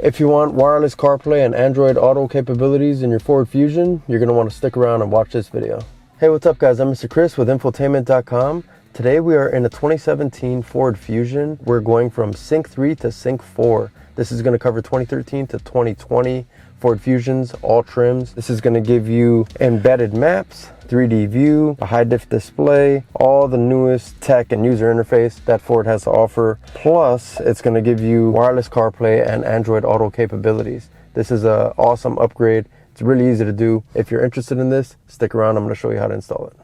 If you want wireless CarPlay and Android Auto capabilities in your Ford Fusion, you're going to want to stick around and watch this video. Hey, what's up guys? I'm Mr. Chris with infotainment.com. Today we are in a 2017 Ford Fusion. We're going from Sync 3 to Sync 4. This is going to cover 2013 to 2020 Ford Fusions, all trims. This is going to give you embedded maps, 3D view, a high def display, all the newest tech and user interface that Ford has to offer. Plus, it's going to give you wireless CarPlay and Android Auto capabilities. This is an awesome upgrade. It's really easy to do. If you're interested in this, stick around. I'm going to show you how to install it.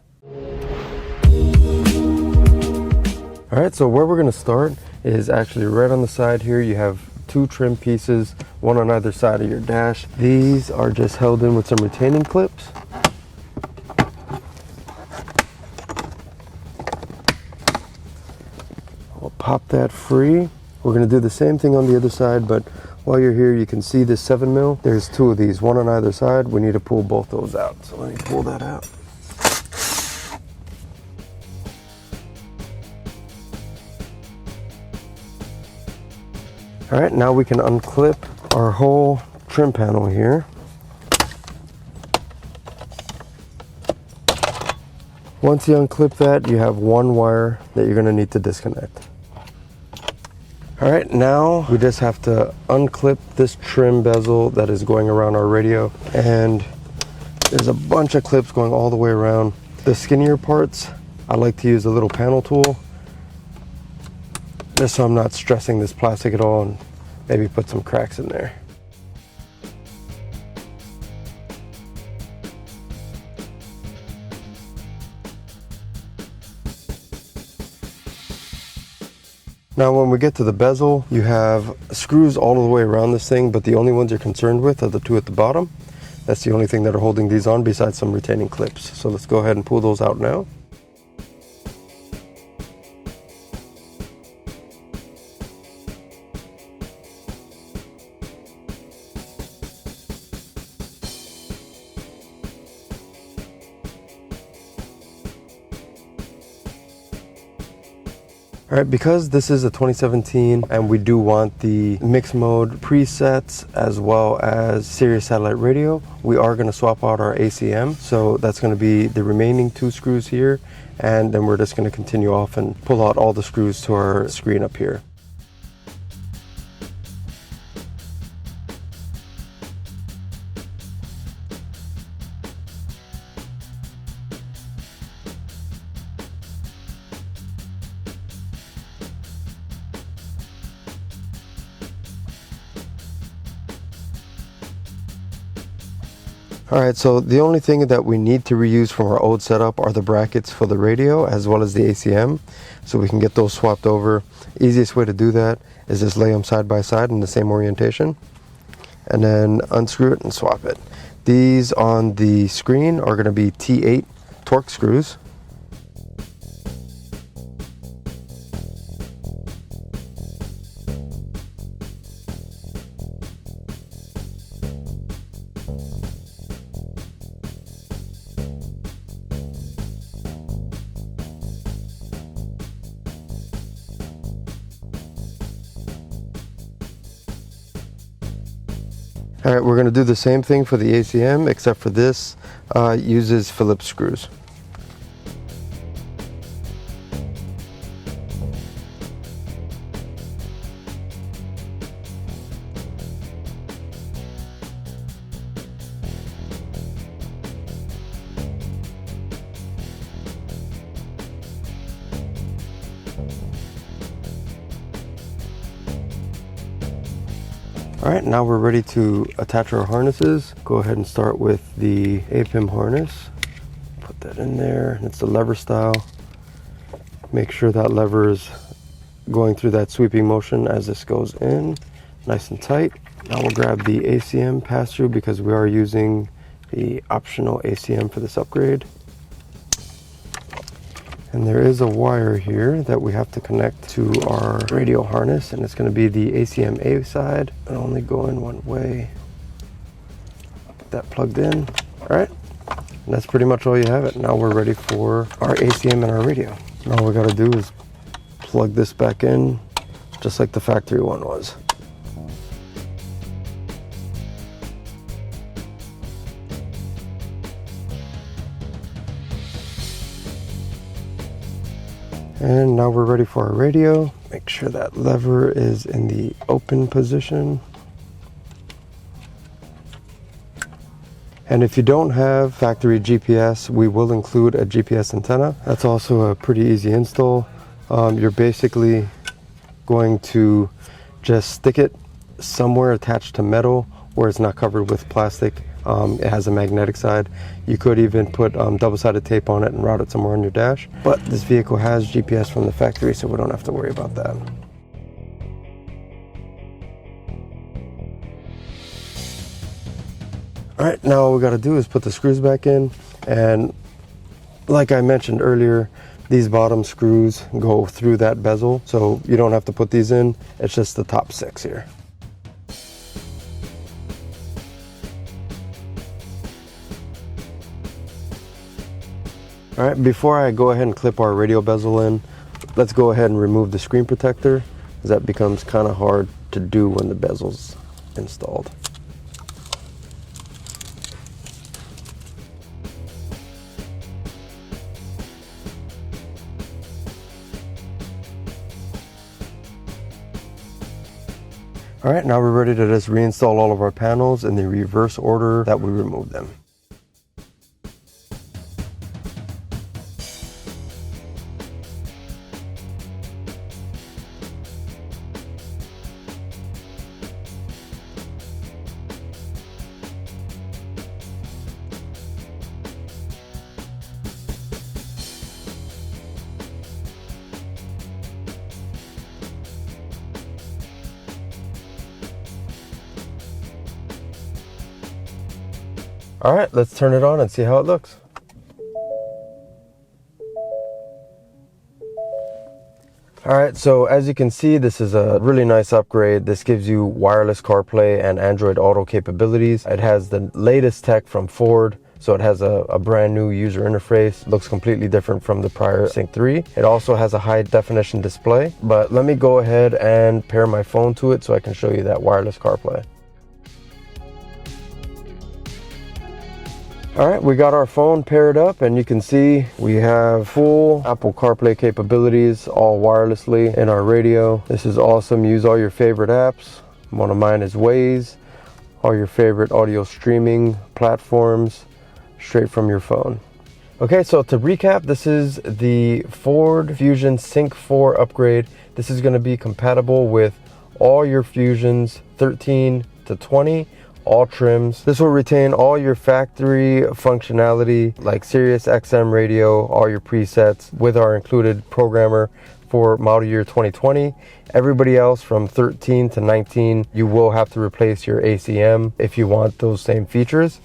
All right, so where we're going to start is actually right on the side here. You have two trim pieces, one on either side of your dash. These are just held in with some retaining clips. We'll pop that free. We're going to do the same thing on the other side, but while you're here, you can see this 7mm. There's two of these, one on either side. We need to pull both those out. So let me pull that out. All right, now we can unclip our whole trim panel here. Once you unclip that, you have one wire that you're gonna need to disconnect. All right, now we just have to unclip this trim bezel that is going around our radio, and there's a bunch of clips going all the way around. The skinnier parts, I like to use a little panel tool, just so I'm not stressing this plastic at all, and maybe put some cracks in there. Now when we get to the bezel, you have screws all the way around this thing, but the only ones you're concerned with are the two at the bottom. That's the only thing that are holding these on besides some retaining clips. So let's go ahead and pull those out now. All right, because this is a 2017 and we do want the mix mode presets as well as Sirius satellite radio, we are going to swap out our ACM. So that's going to be the remaining two screws here, and then we're just going to continue off and pull out all the screws to our screen up here. All right, so the only thing that we need to reuse from our old setup are the brackets for the radio as well as the ACM, so we can get those swapped over. Easiest way to do that is just lay them side by side in the same orientation and then unscrew it and swap it. These on the screen are going to be T8 Torx screws. All right, we're going to do the same thing for the ACM, except for this uses Phillips screws. All right, now we're ready to attach our harnesses. Go ahead and start with the A-pin harness. Put that in there. It's the lever style. Make sure that lever is going through that sweeping motion as this goes in, nice and tight. Now we'll grab the ACM pass-through because we are using the optional ACM for this upgrade. And there is a wire here that we have to connect to our radio harness, and it's going to be the ACM A side and only go in one way. Get that plugged in. All right, and that's pretty much all you have it. Now we're ready for our ACM and our radio. Now all we got to do is plug this back in just like the factory one was. And now we're ready for our radio. Make sure that lever is in the open position. And if you don't have factory GPS, we will include a GPS antenna. That's also a pretty easy install. You're basically going to just stick it somewhere attached to metal where it's not covered with plastic. It has a magnetic side. You could even put double-sided tape on it and route it somewhere on your dash. But this vehicle has GPS from the factory, so we don't have to worry about that. All right, now all we got to do is put the screws back in, and like I mentioned earlier, these bottom screws go through that bezel, so you don't have to put these in. It's just the top 6 here. All right, before I go ahead and clip our radio bezel in, let's go ahead and remove the screen protector, because that becomes kind of hard to do when the bezel's installed. All right, now we're ready to just reinstall all of our panels in the reverse order that we removed them. All right, let's turn it on and see how it looks. All right, so as you can see, this is a really nice upgrade. This gives you wireless CarPlay and Android Auto capabilities. It has the latest tech from Ford, so it has a brand new user interface. Looks completely different from the prior Sync 3. It also has a high definition display, but let me go ahead and pair my phone to it so I can show you that wireless CarPlay. All right, we got our phone paired up, and you can see we have full Apple CarPlay capabilities, all wirelessly in our radio. This is awesome. Use all your favorite apps. One of mine is Waze. All your favorite audio streaming platforms straight from your phone. Okay, so to recap, this is the Ford Fusion Sync 4 upgrade. This is going to be compatible with all your Fusions 13 to 20. All trims. This will retain all your factory functionality like SiriusXM radio, all your presets with our included programmer for model year 2020. Everybody else from 13 to 19, you will have to replace your ACM if you want those same features.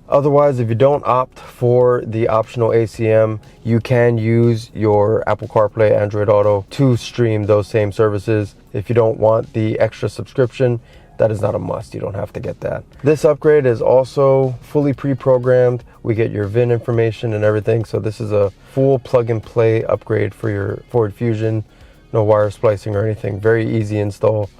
Otherwise, if you don't opt for the optional ACM, you can use your Apple CarPlay, Android Auto to stream those same services. If you don't want the extra subscription, that is not a must. You don't have to get that. This upgrade is also fully pre-programmed. We get your VIN information and everything. So this is a full plug and play upgrade for your Ford Fusion. No wire splicing or anything. Very easy install,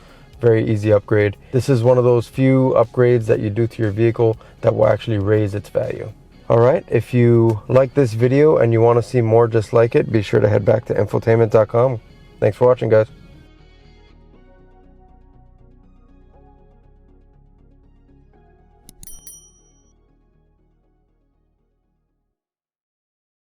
very easy upgrade. This is one of those few upgrades that you do to your vehicle that will actually raise its value. All right, if you like this video and you want to see more just like it, be sure to head back to infotainment.com. Thanks for watching, guys.